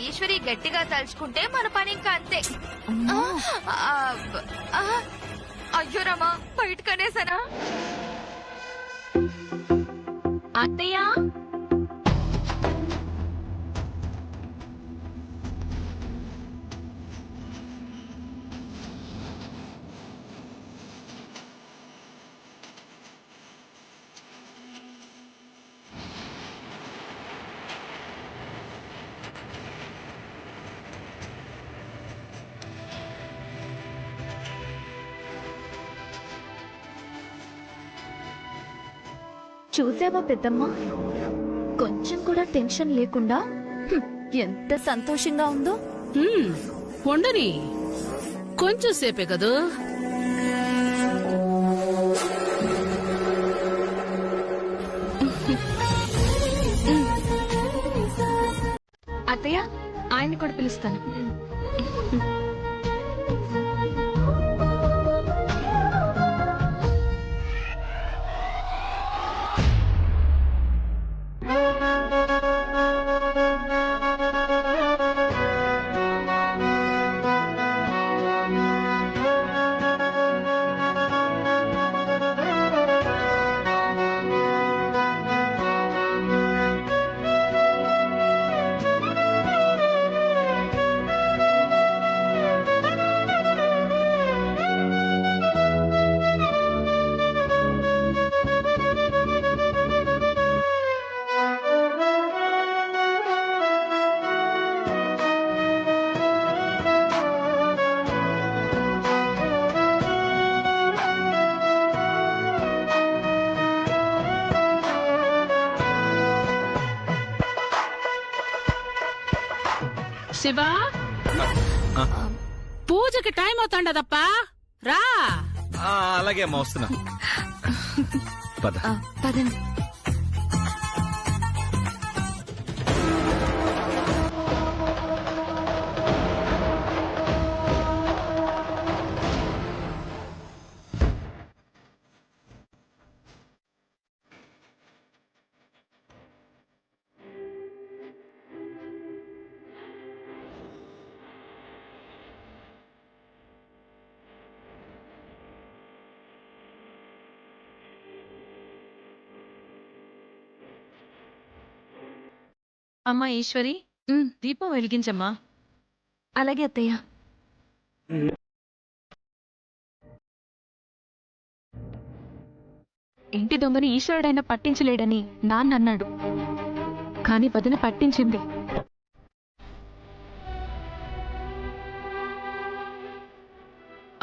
ఈశ్వరి గట్టిగా తలుచుకుంటే మన పని ఇంకా అంతే. అయ్యో రామా, బయటకనేసనా? అత్తయ్య, చూసావా పెద్దమ్మ, కొంచెం కూడా టెన్షన్ లేకుండా ఎంత సంతోషంగా ఉందో. ఉండని, కొంచెం సేపే కదూ. అత్తయ్య, ఆయన్ని కూడా పిలుస్తాను. శివా, పూజకి టైం అవుతాండదప్పా, రా. అలాగే అమ్మా, వస్తున్నా. పద. పదండి. అమ్మా ఈశ్వరి, దీపం వెలిగించమ్మా. అలాగే అత్తయ్య. ఇంటి దొంగని ఈశ్వరుడైనా పట్టించలేడని నాన్న అన్నాడు, కానీ వదిన పట్టించింది.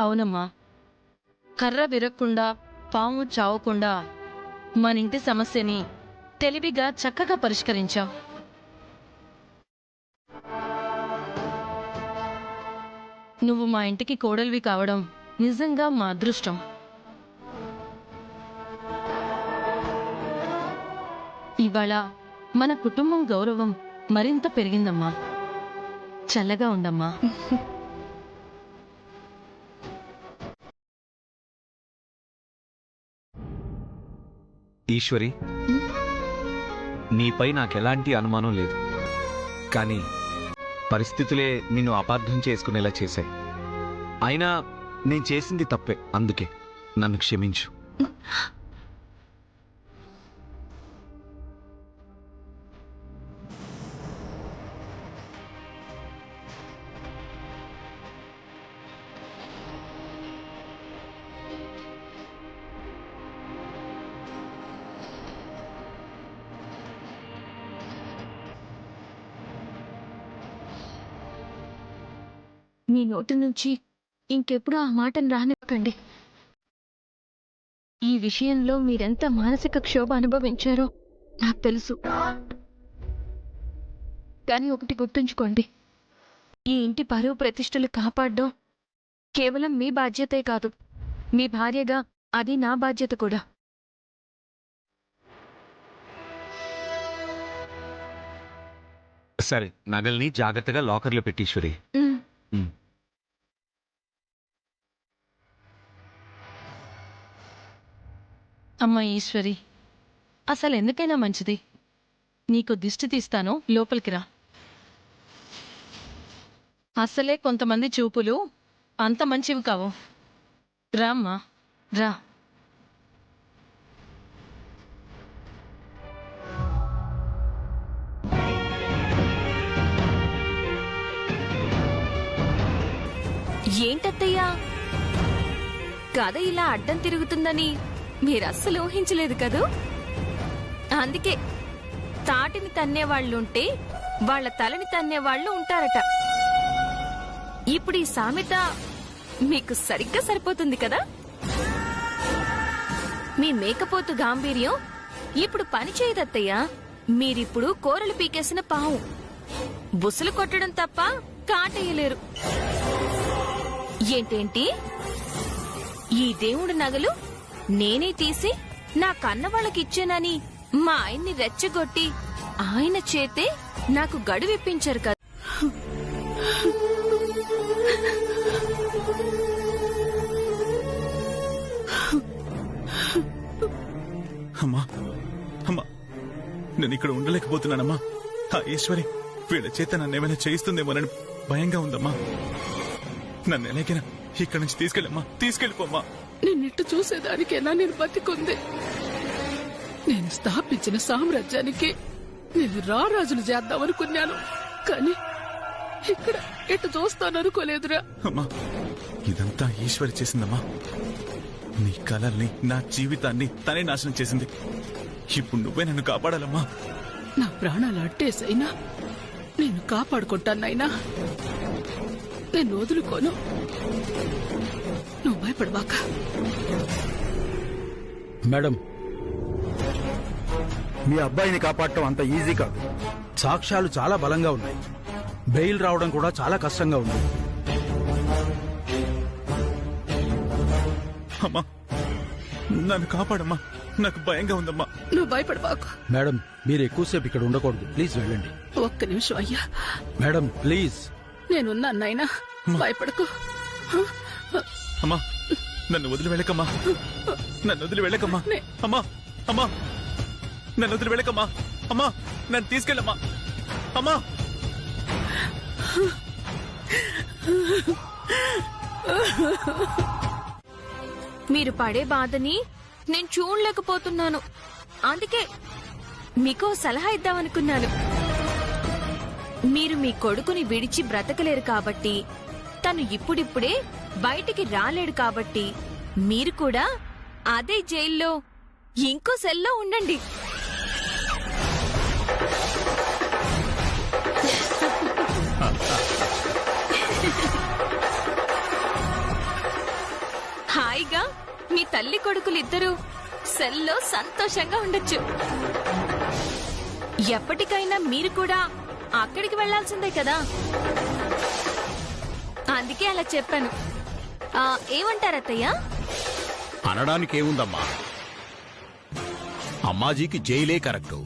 అవునమ్మా, కర్ర విరక్కుండా పాము చావకుండా మనింటి సమస్యని తెలివిగా చక్కగా పరిష్కరించావు. నువ్వు మా ఇంటికి కోడలివి కావడం నిజంగా మా అదృష్టం. ఇవాళ మన కుటుంబం గౌరవం మరింత పెరిగిందమ్మా. చల్లగా ఉండమ్మా. ఈశ్వరి, నీపై నాకెలాంటి అనుమానం లేదు, కానీ పరిస్థితులే నిన్ను అపార్థం చేసుకునేలా చేశాయి. అయినా నేను చేసింది తప్పే, అందుకే నన్ను క్షమించు. మీ నోటి నుంచి ఇంకెప్పుడు ఆ మాటను రానివ్వకండి. ఈ విషయంలో మీరెంత మానసిక క్షోభ అనుభవించారో నాకు తెలుసు. కానీ ఒకటి గుర్తుంచుకోండి, ఈ ఇంటి పరువు ప్రతిష్టలు కాపాడడం కేవలం మీ బాధ్యతే కాదు, మీ భార్యగా అది నా బాధ్యత కూడా. సరే, నగల్ని జాగ్రత్తగా లాకర్లో పెట్టి ఈశ్వరి. అమ్మా ఈశ్వరి, అసలు ఎందుకైనా మంచిది, నీకు దిష్టి తీస్తాను, లోపలికి రా. అసలే కొంతమంది చూపులు అంత మంచివి కావు. రామ్మా రా. ఏంటత్తయ్యా కథ ఇలా అడ్డం తిరుగుతుందని మీరస్సలు ఊహించలేదు కదూ. అందుకే తాటిని తన్నేవాళ్లుంటే వాళ్ళ తలని తన్నేవాళ్లు ఉంటారట. ఇప్పుడు ఈ సామెత మీకు సరిగ్గా సరిపోతుంది కదా. మీ మేకపోతు గాంభీర్యం ఇప్పుడు పని చేయదత్తయ్యా. మీరిప్పుడు కూరలు పీకేసిన పావు. బుసలు కొట్టడం తప్ప కాటేయలేరు. ఏంటేంటి ఈ దేవుడి నగలు నేనే తీసి నా కన్న వాళ్ళకిచ్చానని మా ఆయన్ని రెచ్చగొట్టి ఆయన చేతే నాకు గడువిప్పించారు కదా. అమ్మా అమ్మా, నేను ఇక్కడ ఉండలేకపోతున్నానమ్మా. ఆ ఈశ్వరి వీళ్ళ చేత నన్నేమైనా చేయిస్తుందేమోనని భయంగా ఉందమ్మా. నన్ను ఎలాగైనా ఇక్కడి నుంచి తీసుకెళ్ళమ్మా, తీసుకెళ్ళిపోమ్మా. నిన్నిట్టు చూసేదానికేనా నేను బతికుంది. నేను స్థాపించిన సామ్రాజ్యానికి నేను రారాజులు చేద్దామనుకున్నాను, కానీ ఇక్కడ ఎట్టు చూస్తాననుకోలేదురా. అమ్మా, ఇదంతా ఈశ్వరి చేసిందమ్మా. నీ కలల్ని, నా జీవితాన్ని తనే నాశనం చేసింది. ఇప్పుడు నువ్వే నన్ను కాపాడాలమ్మా. నా ప్రాణాలు అట్టేసైనా నేను కాపాడుకుంటానైనా నేను వదులుకోను. నువ్వు భయపడబాక. మేడం, మీ అబ్బాయిని కాపాడటం అంత ఈజీ కాదు. సాక్ష్యాలు చాలా బలంగా ఉన్నాయి. బెయిల్ రావడం కూడా చాలా కష్టంగా ఉంది. అమ్మా, నన్ను కాపాడమ్మా. నాకు భయంగా ఉందమ్మా. నువ్వు భయపడబాకు. మేడం, మీరు ఎక్కువసేపు ఇక్కడ ఉండకూడదు. ప్లీజ్ వెళ్ళండి. ఒక్క నిమిషం అయ్యా. Madam please. నేనున్నాను నాయనా, భయపడకు. అమ్మా, నన్ను వదిలి వెళ్ళకమ్మా. నన్ను వదిలి వెళ్ళకమ్మా. అమ్మా అమ్మా, నన్ను వదిలి వెళ్ళకమ్మా. అమ్మా, నన్ను తీసుకెళ్ళమ్మా. అమ్మా, మీరు పడే బాధని నేను చూడలేకపోతున్నాను. అందుకే మీకో సలహా ఇద్దామనుకున్నాను. మీరు మీ కొడుకుని విడిచి బ్రతకలేరు కాబట్టి, తను ఇప్పుడిప్పుడే బయటికి రాలేడు కాబట్టి, మీరు కూడా అదే జైల్లో ఇంకో సెల్లో ఉండండి. హాయిగా మీ తల్లి కొడుకులిద్దరూ సెల్లో సంతోషంగా ఉండొచ్చు. ఎప్పటికైనా మీరు కూడా అక్కడికి వెళ్లాల్సిందే కదా. అందుకే అలా చెప్పాను. ఏమంటారత్తయ్యా? అనడానికేముందమ్మా, అమ్మాజీకి జైలే కరెక్టు.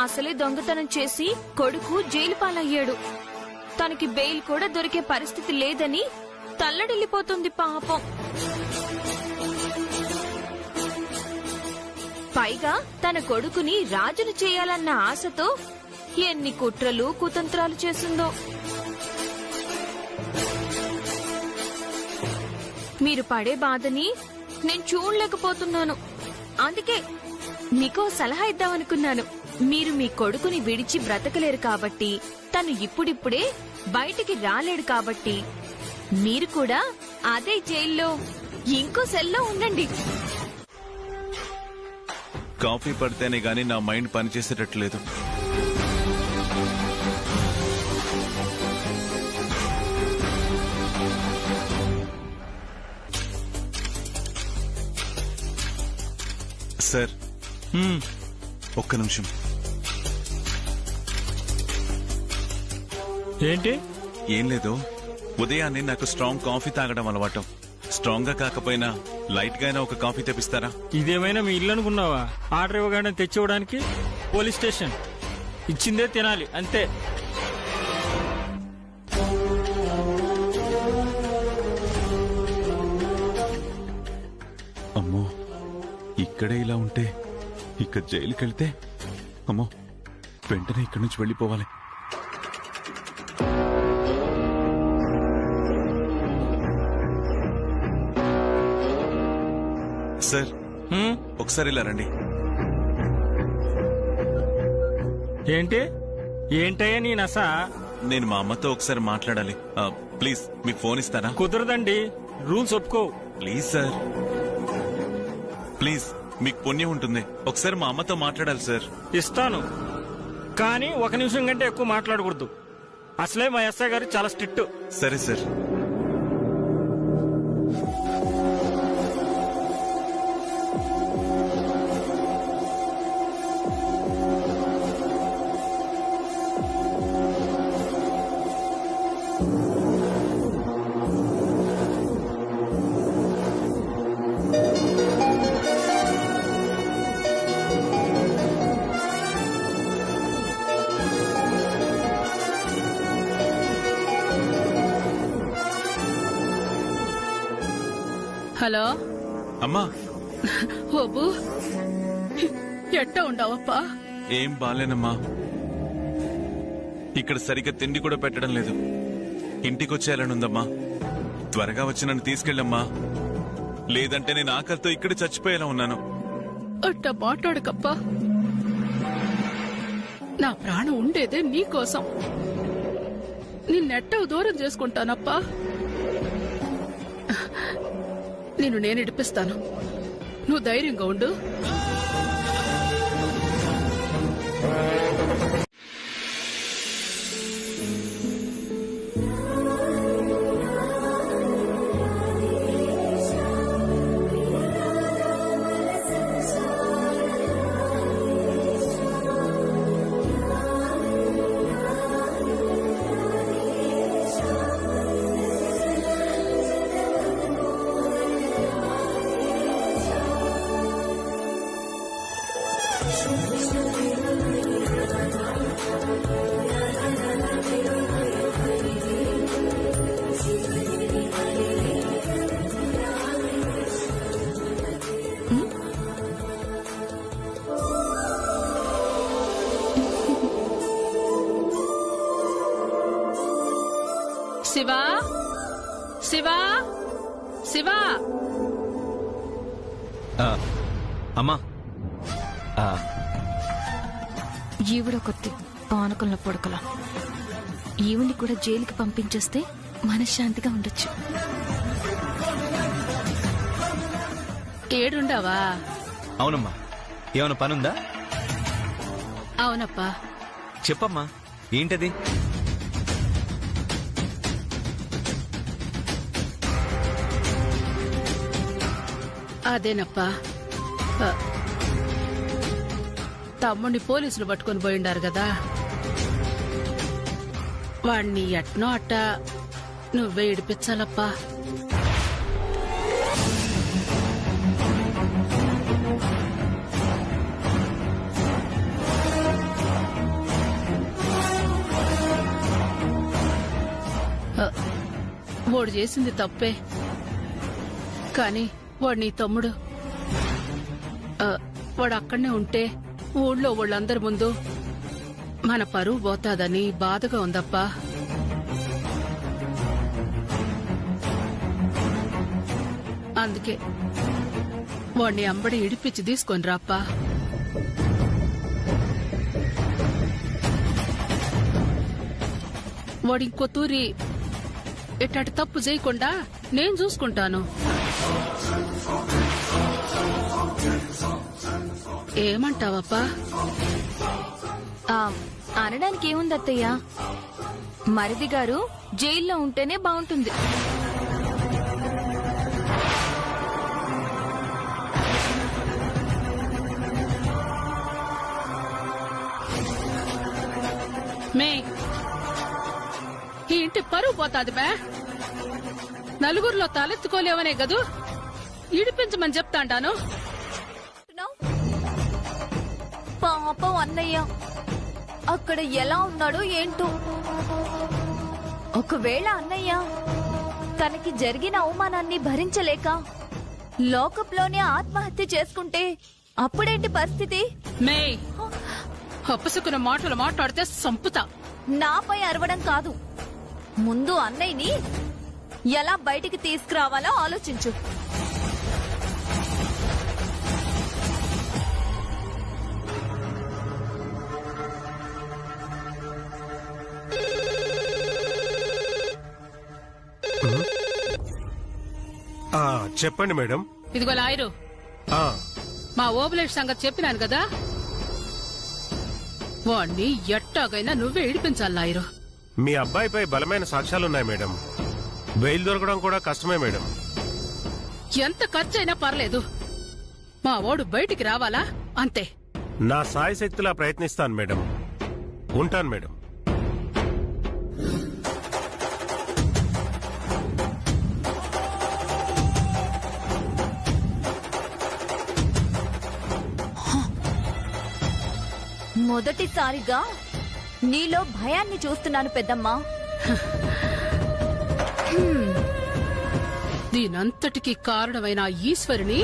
అసలే దొంగతనం చేసి కొడుకు జైలు పాలయ్యాడు. తనకి బెయిల్ కూడా దొరికే పరిస్థితి లేదని తల్లడిల్లిపోతుంది పాపం. పైగా తన కొడుకుని రాజును చేయాలన్న ఆశతో ఎన్ని కుట్రలు కుతంత్రాలు చేసిందో. మీరు పడే బాధని నేను చూడలేకపోతున్నాను. అందుకే మీకో సలహా ఇద్దామనుకున్నాను. మీరు మీ కొడుకుని విడిచి బ్రతకలేరు కాబట్టి, తను ఇప్పుడిప్పుడే బయటికి రాలేడు కాబట్టి, మీరు కూడా అదే జైల్లో ఇంకో సెల్లో ఉండండి. కాఫీ పడితేనే గాని నా మైండ్ పనిచేసేటట్లేదు. సార్, ఒక్క నిమిషం. ఏంటి? ఏం లేదు, ఉదయాన్నే నాకు స్ట్రాంగ్ కాఫీ తాగడం అలవాటు. స్ట్రాంగ్ గా కాకపోయినా లైట్ గా అయినా ఒక కాఫీ తెప్పిస్తారా? ఇదేమైనా మీ ఇల్లు అనుకున్నావా? ఆర్డర్ ఇవ్వగానే తెచ్చివ్వడానికి? Police station. ఇచ్చిందే తినాలి అంతే. అమ్మో, ఇక్కడే ఇలా ఉంటే ఇక జైలుకి వెళ్తే అమ్మో, వెంటనే ఇక్కడి నుంచి వెళ్ళిపోవాలి. సార్, ఒకసారి ఇలా రండి. ఏంటి? ఏంటయ్యా నీ నస? నేను మా అమ్మతో ఒకసారి మాట్లాడాలి. ప్లీజ్ మీ ఫోన్ ఇస్తారా? కుదరదండి, రూల్స్ ఒప్పుకో. ప్లీజ్ సార్, ప్లీజ్, మీకు పుణ్యం ఉంటుంది. ఒకసారి మా అమ్మతో మాట్లాడాలి సార్. ఇస్తాను, కానీ 1 నిమిషం కంటే ఎక్కువ మాట్లాడకూడదు. అసలే మా ఎస్ఐ గారు చాలా స్ట్రిక్ట్. సరే సార్. హలో అమ్మా, ఓబు, ఎట్టా ఉండవప్పా? ఏం బాలేనమ్మా. ఇక్కడ సరిగ్గా తిండి కూడా పెట్టడం లేదు. ఇంటికొచ్చేయాలనుందమ్మా. త్వరగా వచ్చి నన్ను తీసుకెళ్ళమ్మా, లేదంటే నేను ఆకలితో ఇక్కడ చచ్చిపోయేలా ఉన్నాను. అట్టా మాట్లాడకప్పా. నా ప్రాణం ఉండేదే నీకోసం. నిన్నెట్టవు దూరం చేసుకుంటానప్పా. నేను ఇడిపిస్తాను, నువ్వు ధైర్యంగా ఉండు. శివా, శివా, శివా. అమ్మా, ఈవిడ కొద్ది పానకంలో పొడకల. ఈవిని కూడా జైలుకి పంపించేస్తే మనశ్శాంతిగా ఉండొచ్చు. ఏడుండవా? అవునమ్మా. ఏమైనా పనుందా? అవునప్పా. చెప్పమ్మా, ఏంటది? అదేనప్పా, తమ్ముడిని పోలీసులు పట్టుకొని పోయిండారు కదా, వాణ్ణి ఎట్నో అట్టా నువ్వే ఇడిపించాలప్పా. వాడు చేసింది తప్పే, కానీ వాడు నీ తమ్ముడు. వాడు అక్కడనే ఉంటే ఊళ్ళో వాళ్ళందరి ముందు మన పరువు పోతాదని బాధగా ఉందప్పా. అందుకే వాడిని అంబడి ఇడిపించి తీసుకొని రాప్పా. వాడి ఇంకో తూరి ఎట్టాటి తప్పు చేయకుండా నేను చూసుకుంటాను. ఏమంటావప్పా? అనడానికి ఏముంది అత్తయ్య, మరిది గారు జైల్లో ఉంటేనే బాగుంటుంది. పరువు పోతాది బే. నలుగురిలో తలెత్తుకోలేవనే గదు ఇడిపించమని చెప్తాంటాను. పాపం అన్నయ్య అక్కడ ఎలా ఉన్నాడో ఏంటో. ఒకవేళ అన్నయ్య తనకి జరిగిన అవమానాన్ని భరించలేక లోకంలోనే ఆత్మహత్య చేసుకుంటే అప్పుడేంటి పరిస్థితి? మే అప్పసుకున్న మాటలు మాట్లాడితే సంపుతా. నాపై అరవడం కాదు, ముందు అన్నయ్యని ఎలా బయటికి తీసుకురావాలో ఆలోచించు. చెప్పండి మేడం. ఇదిగో లాయరు, మా ఓబులేష్ సంగతి చెప్పినాను కదా, వాణ్ణి ఎట్టాగైనా నువ్వే ఇడిపించాలి లాయరు. మీ అబ్బాయిపై బలమైన సాక్ష్యాలున్నాయి మేడం. బెయిల్ దొరకడం కూడా కష్టమే మేడం. ఎంత ఖర్చైనా పర్లేదు, మా ఓడు బయటికి రావాలా అంతే. నా సాయశక్తిలా ప్రయత్నిస్తాను మేడం. ఉంటాను మేడం. మొదటిసారిగా నీలో భయాన్ని చూస్తున్నాను పెద్దమ్మా. దీనంతటికీ కారణమైన ఆ ఈశ్వరుని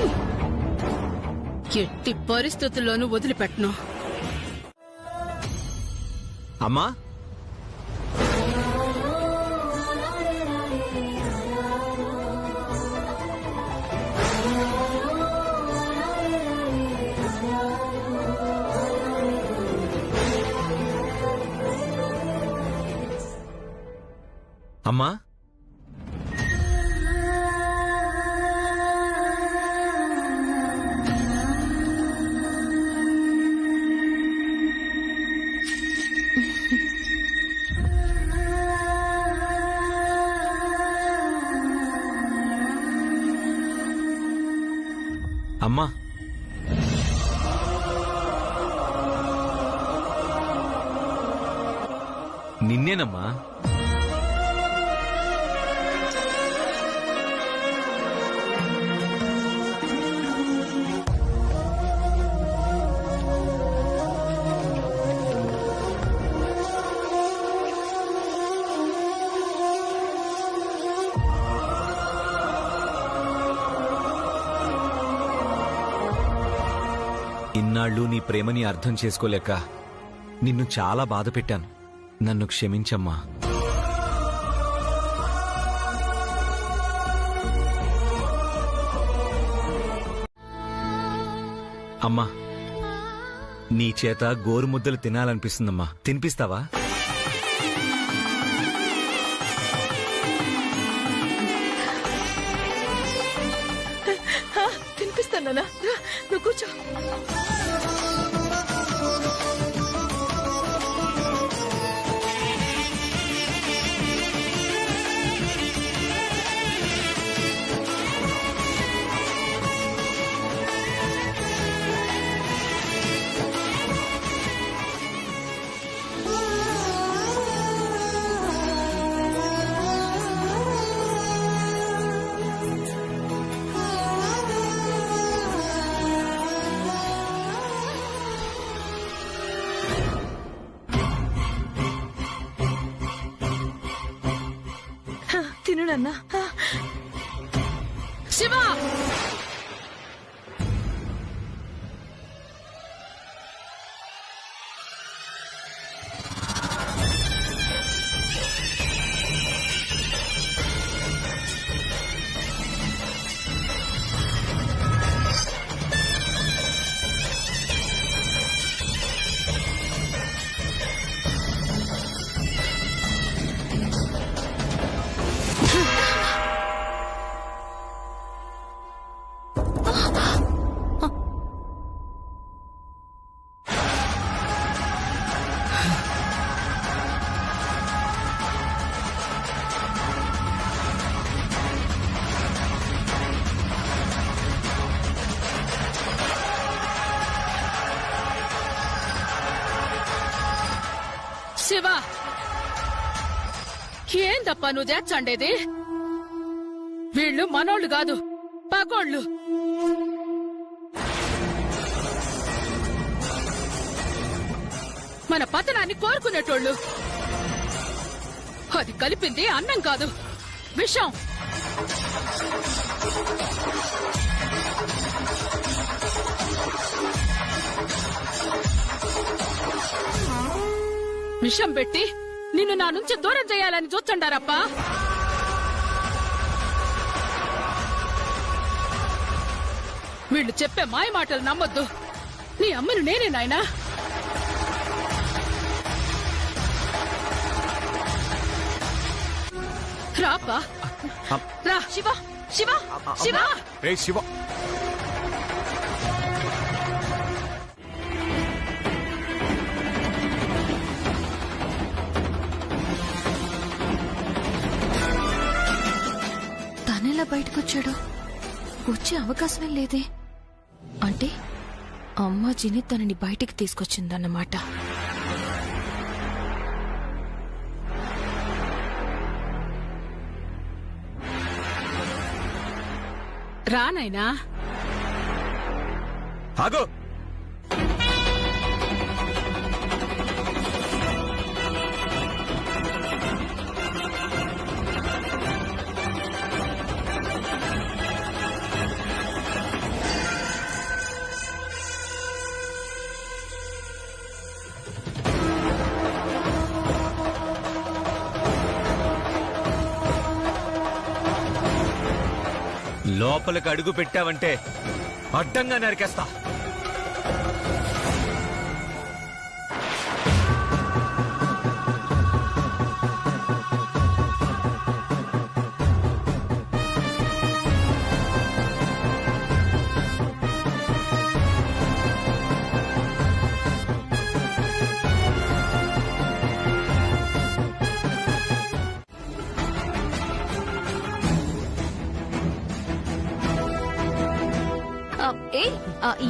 ఎట్టి పరిస్థితుల్లోనూ వదిలిపెట్టను. అమ్మా, అమ్మా, అమ్మా, నిన్నేనమ్మా. ఇన్నాళ్ళు నీ ప్రేమని అర్థం చేసుకోలేక నిన్ను చాలా బాధ పెట్టాను. నన్ను క్షమించమ్మా. అమ్మా, నీ చేత గోరుముద్దలు తినాలనిపిస్తుందమ్మా. తినిపిస్తావా? తినిపిస్తానా? నువ్వు కూర్చో. తిను నాన్న. శివ, శివ, ఏందప్ప నువ్వు తెచ్చండేది? వీళ్ళు మనోళ్ళు కాదు, పగోళ్ళు. మన పతనాన్ని కోరుకునేటోళ్ళు. అది కలిపింది అన్నం కాదు, విషం. విషం పెట్టి నిన్ను నా నుంచి దూరం చేయాలని చూస్తుండారప్పా. వీళ్ళు చెప్పే మాయ మాటలు నమ్మొద్దు. నీ అమ్మను నేనే నాయనా. రాపా రా. శివ శివ శివ ఏ శివ, తనెలా బయటకొచ్చాడు? వచ్చే అవకాశమే లేదే. అంటే అమ్మాజీని తనని బయటికి తీసుకొచ్చిందన్నమాట. రానాయనా. ఆగు. లోపలికి అడుగు పెట్టావంటే అడ్డంగా నరికేస్తా.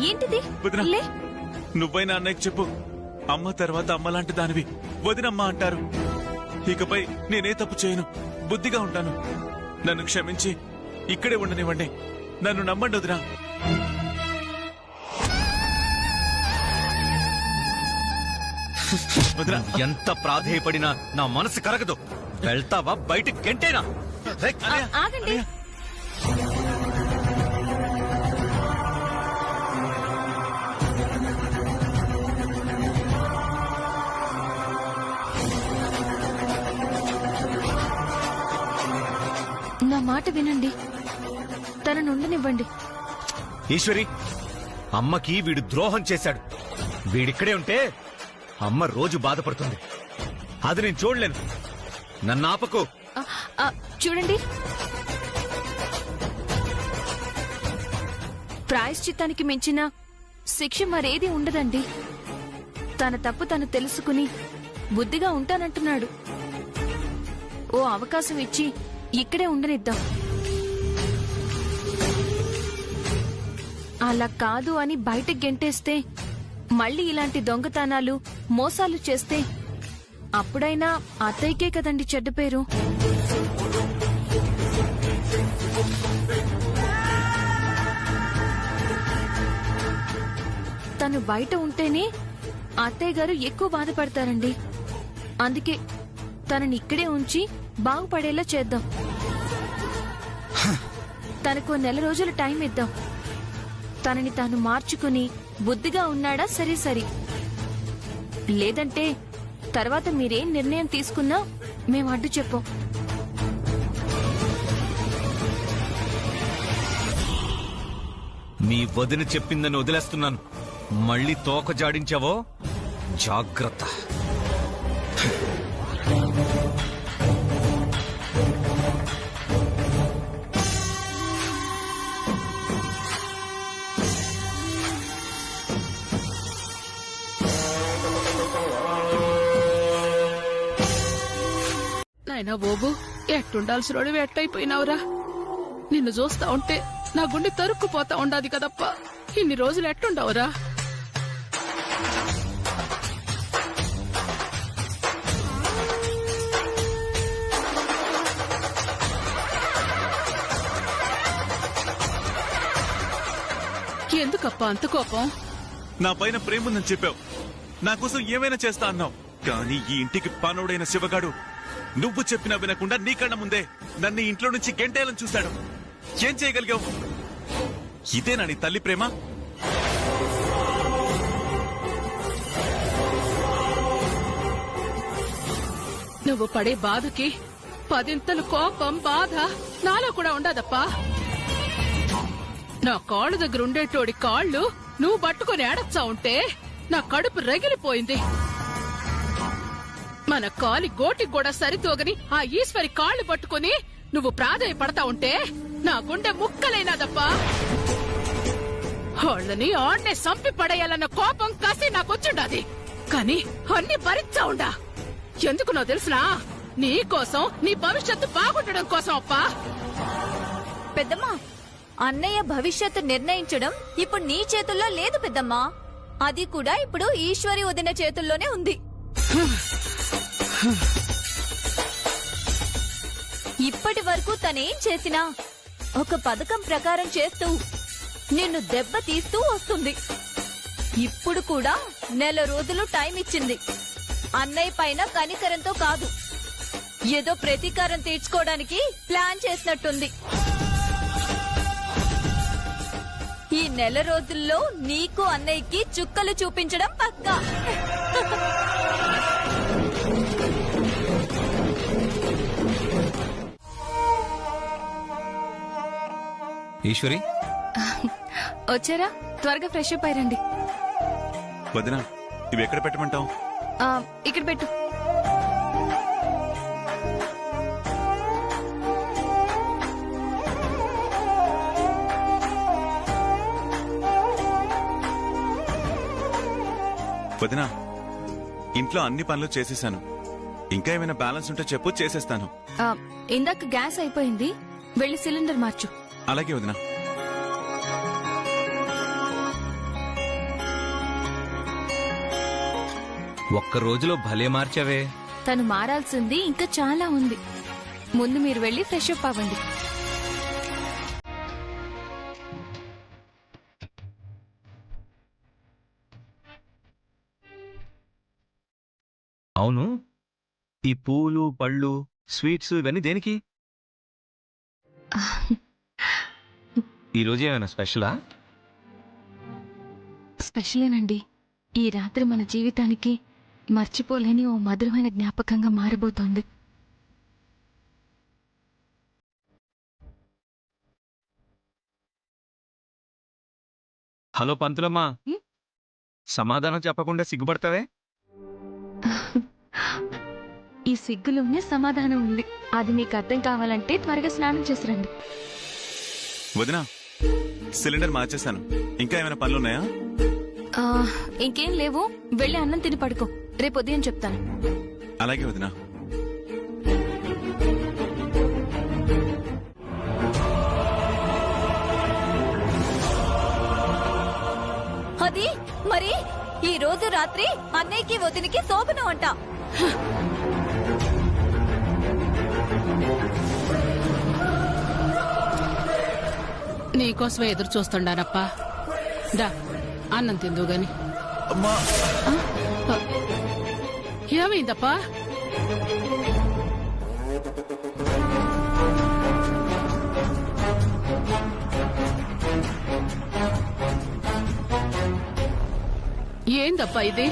ఏంటిది? వదినా, లే. నువ్వైనా అన్నయ్యకి చెప్పు. అమ్మ తర్వాత అమ్మ లాంటి దానివి, వదినమ్మ అంటారు. ఇకపై నేనే తప్పు చేయను, బుద్ధిగా ఉంటాను. నన్ను క్షమించి ఇక్కడే ఉండనివ్వండి. నన్ను నమ్మండి వదినా. వదినా, ఎంత ప్రాధేయపడినా నా మనసు కరగదు. వెళ్తావా బయటికి గంటేనా? ఆగండి. నా మాట వినండి, తనను ఉండనివ్వండి. ఈశ్వరి, అమ్మకి వీడు ద్రోహం చేశాడు. వీడిక్కడే ఉంటే అమ్మ రోజు బాధపడుతుంది. అది నేను చూడలేను. నన్ను ఆపకు. చూడండి, ప్రాయశ్చిత్తానికి మించిన శిక్ష మరేది ఉండదండి. తన తప్పు తను తెలుసుకుని బుద్ధిగా ఉంటానంటున్నాడు. ఓ అవకాశం ఇచ్చి ఇక్కడే ఉండనిద్దాం. అలా కాదు అని బయటకు గెంటేస్తే, మళ్ళీ ఇలాంటి దొంగతనాలు మోసాలు చేస్తే అప్పుడైనా అత్తయ్యకే కదండి చెడ్డ పేరు. తను బయట ఉంటేనే అత్తయ్య గారు ఎక్కువ బాధపడతారండి. అందుకే తనని ఇక్కడే ఉంచి బాగుపడేలా చేద్దాం. తనకు నెల రోజులు టైం ఇద్దాం. తనని తాను మార్చుకుని బుద్ధిగా ఉన్నాడా సరే సరి. లేదంటే తర్వాత మీరేం నిర్ణయం తీసుకున్నా మేం అడ్డు చెప్పం. మీ వదిన చెప్పిందని వదిలేస్తున్నాను. మళ్ళీ తోక జాడించావో జాగ్రత్త. నాయనా బాబు, ఎట్టుండాల్సిన వాడివి ఎట్టయిపోయినావురా. నిన్ను చూస్తా ఉంటే నా గుండె తరుక్కుపోతా ఉండాది కదప్ప. ఇన్ని రోజులు ఎట్టుండవురా. ఎందుకప్పా అంత కోపం? నా పైన ప్రేమ ఉందని చెప్పావు, నా కోసం ఏమైనా చేస్తా అన్నావు. కానీ ఈ ఇంటికి పనుడైన శివగాడు నువ్వు చెప్పినా వినకుండా నీ కళ్ళ ముందే నన్ను ఇంట్లో నుంచి గెంటేయాలని చూశాడు. ఏం చేయగలిగావు? ఇదేనా నీ తల్లి ప్రేమ? నువ్వు పడే బాధకి 10 కోపం బాధ నాలో కూడా ఉండదప్పా. నా కాళ్ళు దగ్గర ఉండేటోడి కాళ్ళు నువ్వు పట్టుకుని ఏడచ్చా ఉంటే నా కడుపు రగిలిపోయింది. మన కాలి గోటికి కూడా సరితోగని ఆ ఈశ్వరి కాళ్ళు పట్టుకుని నువ్వు ప్రాధాయపడతా ఉంటే నా గుండె ముక్కలైనాదప్పా. వాళ్ళని ఆడ్నే సంపి పడేయాలన్న కోపం కసి నాకొచ్చుండాది. కాని అన్ని భరించా ఉండా. ఎందుకు నువ్వు తెలుసునా? నీ కోసం, నీ భవిష్యత్తు బాగుండడం కోసం అప్పా. పెద్దమ్మా, అన్నయ్య భవిష్యత్తు నిర్ణయించడం ఇప్పుడు నీ చేతుల్లో లేదు పెద్దమ్మా. అది కూడా ఇప్పుడు ఈశ్వరి వదిన చేతుల్లోనే ఉంది. ఇప్పటి వరకు తనేం చేసినా ఒక పథకం ప్రకారం చేస్తూ నిన్ను దెబ్బ తీస్తూ వస్తుంది. ఇప్పుడు కూడా నెల రోజులు టైం ఇచ్చింది. అన్నయ్య పైన కనికరంతో కాదు, ఏదో ప్రతీకారం తీర్చుకోవడానికి ప్లాన్ చేసినట్టుంది. ఈ నెల రోజుల్లో నీకు అన్నయ్యకి చుక్కలు చూపించడం పక్కా. ఈశ్వరి, వచ్చారా? త్వరగా ఫ్రెష్ అప్ అయ్యండి. వదినా, ఇవి ఎక్కడ పెట్టమంటావు? ఇక్కడ పెట్టు. వదినా, ఇంట్లో అన్ని పనులు చేసేసాను. ఇంకా ఏమైనా బ్యాలెన్స్ ఉంటే చెప్పు, చేసేస్తాను. ఇందాక గ్యాస్ అయిపోయింది, వెళ్ళి సిలిండర్ మార్చు. అలాగే వదినా. ఒక్క రోజులో భలే మార్చావే. తను మారాల్సింది ఇంకా చాలా ఉంది. ముందు మీరు వెళ్ళి ఫ్రెష్ అప్ అవ్వండి. అవును, ఈ పూలు, పళ్ళు, స్వీట్స్ ఇవన్నీ దేనికి? ఈరోజు ఏమైనా స్పెషలా? స్పెషలేనండి. ఈ రాత్రి మన జీవితానికి మర్చిపోలేని ఓ మధురమైన జ్ఞాపకంగా మారబోతోంది. హలో పంతులమ్మా, సమాధానం చెప్పకుండా సిగ్గుపడతావే? ఈ సిగ్గులోనే సమాధానం ఉంది. అది మీకు అర్థం కావాలంటే త్వరగా స్నానం చేసి రండి. వదినా, సిలిండర్ మార్చేశాను. ఇంకా ఏమైనా పనులున్నాయా? ఇంకేం లేవు. వెళ్ళి అన్నం తిని పడుకో, రేపు ఉదయం చెప్తాను. అలాగే వదినా. అది మరి ఈ రోజు రాత్రి అన్నయ్యకి వదినికి శోభనం అంట. నీకోసమే ఎదురు చూస్తుండానప్పా. డా, అన్నం తిందు గాని. అమ్మా, ఏమైందప్పా? ఏందప్పా ఇది?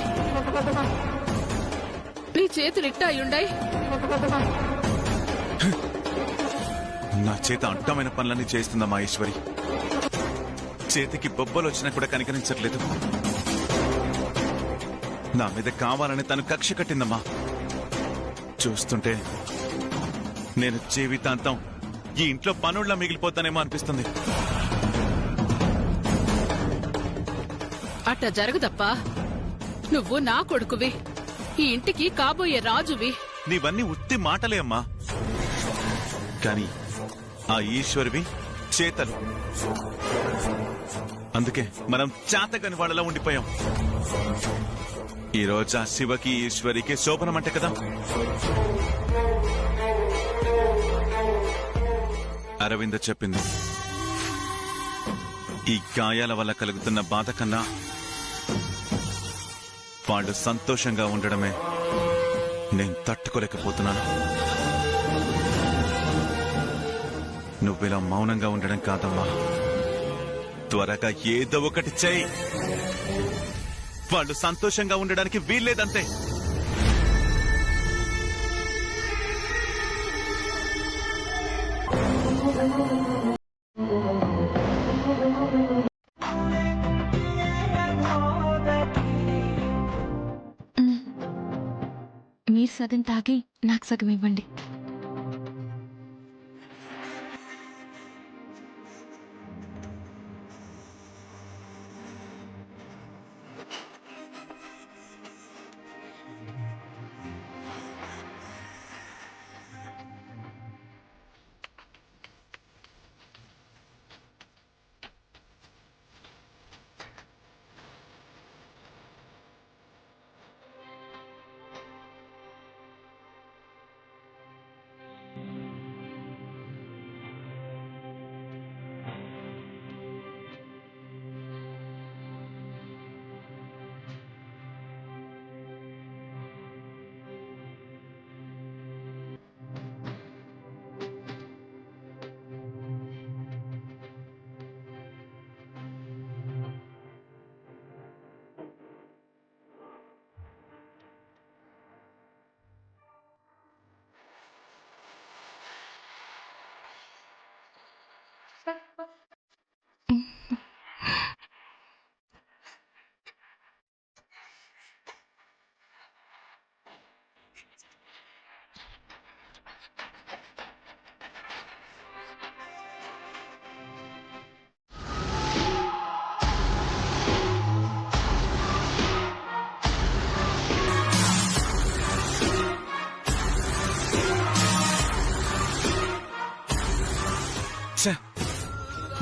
నీ చేతులు ఇట్టా అయ్యుండాయి. నా చేత అడ్డమైన పనులన్నీ చేస్తుందమ్మా ఈశ్వరి. చేతికి బొబ్బలు వచ్చినా కూడా కనికరించట్లేదు. నా మీద కావాలని తను కక్ష కట్టిందమ్మా. చూస్తుంటే నేను జీవితాంతం ఈ ఇంట్లో పనుల్లా మిగిలిపోతానేమో అనిపిస్తుంది. అట్ట జరగదప్పా. నువ్వు నా కొడుకువి, ఈ ఇంటికి కాబోయే రాజువి. నీవన్నీ ఉత్తి మాటలే అమ్మా, కాని ఆ ఈశ్వరివి చేతలు. అందుకే మనం చాతకని వాళ్ళలా ఉండిపోయాం. ఈ రోజు ఆ శివకి ఈశ్వరికి శోభనమంటే కదా. అరవింద చెప్పింది, ఈ గాయాల వల్ల కలుగుతున్న బాధ కన్నా వాళ్ళు సంతోషంగా ఉండడమే నేను తట్టుకోలేకపోతున్నాను. నువ్విలా మౌనంగా ఉండడం కాదమ్మా, త్వరగా ఏదో ఒకటి చెయ్యి. వాళ్ళు సంతోషంగా ఉండడానికి వీల్లేదంతే. మీరు సగం తాగి నాకు సగం ఇవ్వండి.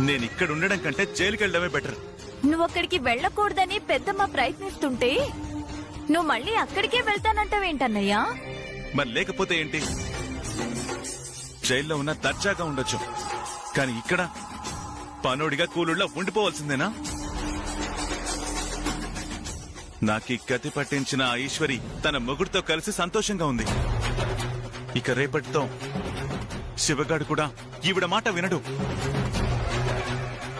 నేను ఇక్కడ ఉండడం కంటే జైలుకి వెళ్ళడమే బెటర్. నువ్వక్కడికి వెళ్ళకూడదని పెద్దమ్మ ప్రయత్నిస్తుంటే నువ్వు మళ్ళీ అక్కడికే వెళ్తానంటావేంటన్నయ్యా? మరి లేకపోతే ఏంటి? జైల్లో ఉన్న దర్జాగా ఉండొచ్చు, కానీ ఇక్కడ పనోడిగా కూలుళ్ళ ఉండిపోవాల్సిందేనా? నాకీ గతి పట్టించిన ఆ ఈశ్వరి తన మొగుడితో కలిసి సంతోషంగా ఉంది. ఇక రేపటితో శివగాడు కూడా ఈవిడ మాట వినడు.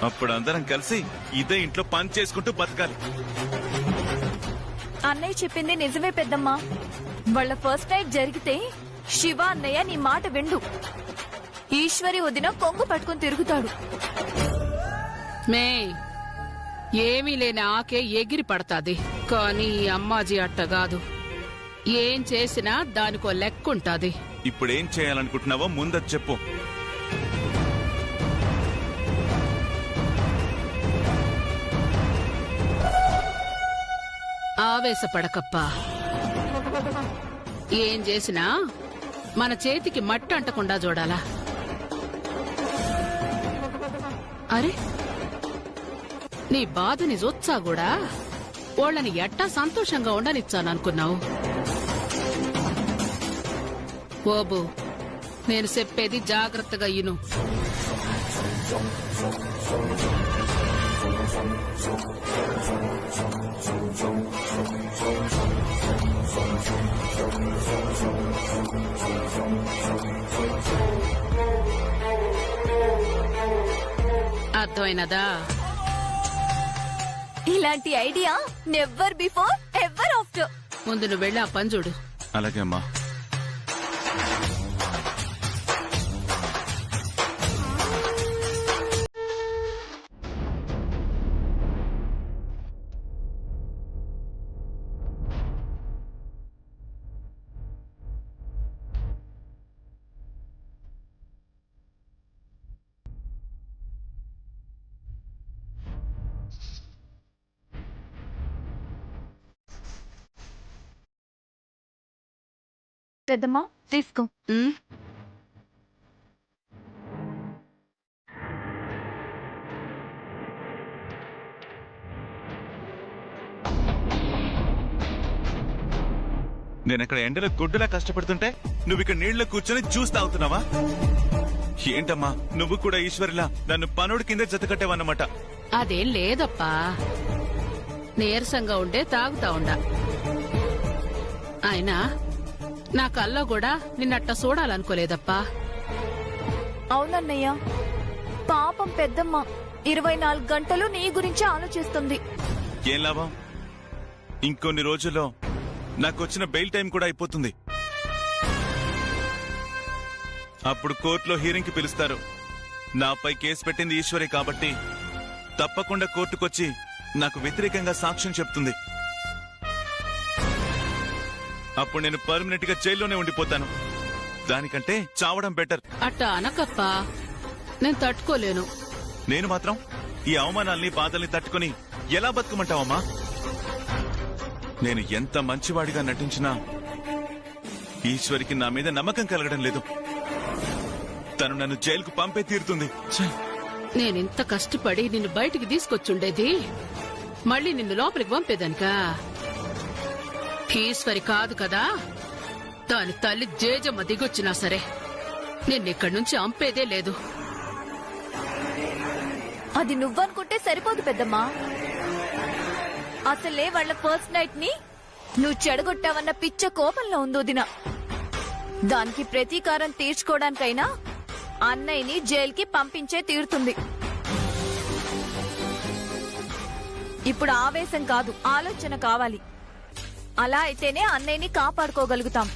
అప్పుడు అందరం కలిసి ఇదే ఇంట్లో పని చేసుకుంటూ బతకాలి. అన్నయ్య చెప్పింది నిజమే పెద్దమ్మా. వాళ్ళ ఫస్ట్ నైట్ జరిగితే శివ అన్నయ్య నీ మాట విండు. ఈశ్వరి వదిన కొంగు పట్టుకుని తిరుగుతాడు. మే ఏమీ లేని ఆకే ఎగిరి పడతాది, కానీ ఈ అమ్మాజీ అట్టగాదు. ఏం చేసినా దానికో లెక్కుంటాది. ఇప్పుడేం చేయాలనుకుంటున్నావో ముందది చెప్పు. ఆవేశపడకప్పా. ఏం చేసినా మన చేతికి మట్టి అంటకుండా చూడాలా. అరే, నీ బాధని జొచ్చా కూడా వాళ్ళని ఎట్టా సంతోషంగా ఉండనిచ్చాననుకున్నావు? ఓబు, నేను చెప్పేది జాగ్రత్తగా ఇను. అర్థమైనదా? ఇలాంటి idea never before ever after. ముందు నువ్వు వెళ్ళి ఆ పని చూడు. అలాగే అమ్మా. పెద్దమ్మా తీసుకో. ఉమ్, నేనక్కడ ఎండలో గుడ్డులా కష్టపడుతుంటే నువ్వు ఇక్కడ నీళ్లు కూర్చొని జ్యూస్ తాగుతున్నావా? ఏంటమ్మా, నువ్వు కూడా ఈశ్వరిలా నన్ను పనుడి కింద జతకట్టావన్నమాట. అదేం లేదప్పా, నీరసంగా ఉండే తాగుతా ఉండా. అయినా నా కల్లో కూడా నిన్నట్ట చూడాలనుకోలేదప్పా. అవునన్నయ్య, పాపం పెద్దమ్మ 24 గంటలు నీ గురించి ఆలోచిస్తుంది. ఏం లాభం? ఇంకొన్ని రోజుల్లో నాకొచ్చిన బెయిల్ టైం కూడా అయిపోతుంది. అప్పుడు కోర్టులో హీరింగ్ కి పిలుస్తారు. నాపై కేసు పెట్టింది ఈశ్వరి కాబట్టి తప్పకుండా కోర్టుకొచ్చి నాకు వ్యతిరేకంగా సాక్ష్యం చెప్తుంది. అప్పుడు నేను పర్మనెంట్ గా జైల్లోనే ఉండిపోతాను. దానికంటే చావడం బెటర్. అట్టా అనకప్పా, నేను తట్టుకోలేను. నేను మాత్రం ఈ అవమానాల్ని బాధల్ని తట్టుకుని ఎలా బతుకమంటావమ్మా? నేను ఎంత మంచివాడిగా నటించినా ఈశ్వరికి నా మీద నమ్మకం కలగడం లేదు. తను నన్ను జైలుకు పంపే తీరుతుంది. ఛే! నేనింత కష్టపడి నిన్ను బయటికి తీసుకొచ్చుండేది మళ్ళీ నిన్ను లోపలికి పంపేదానికా? ఈశ్వరి కాదు కదా, దాని తల్లి జేజమ్మ దిగొచ్చినా సరే నిన్నిక్కడి నుంచి అంపేదే లేదు. అది నువ్వనుకుంటే సరిపోదు పెద్దమ్మా. అసలే వాళ్ళ ఫస్ట్ నైట్ ని నువ్వు చెడగొట్టావన్న పిచ్చ కోపంలో ఉంది వదిన. దానికి ప్రతీకారం తీర్చుకోవడానికైనా అన్నయ్యని జైలుకి పంపించే తీరుతుంది. ఇప్పుడు ఆవేశం కాదు, ఆలోచన కావాలి. అలా అయితేనే అన్నయ్యని కాపాడుకోగలుగుతాం.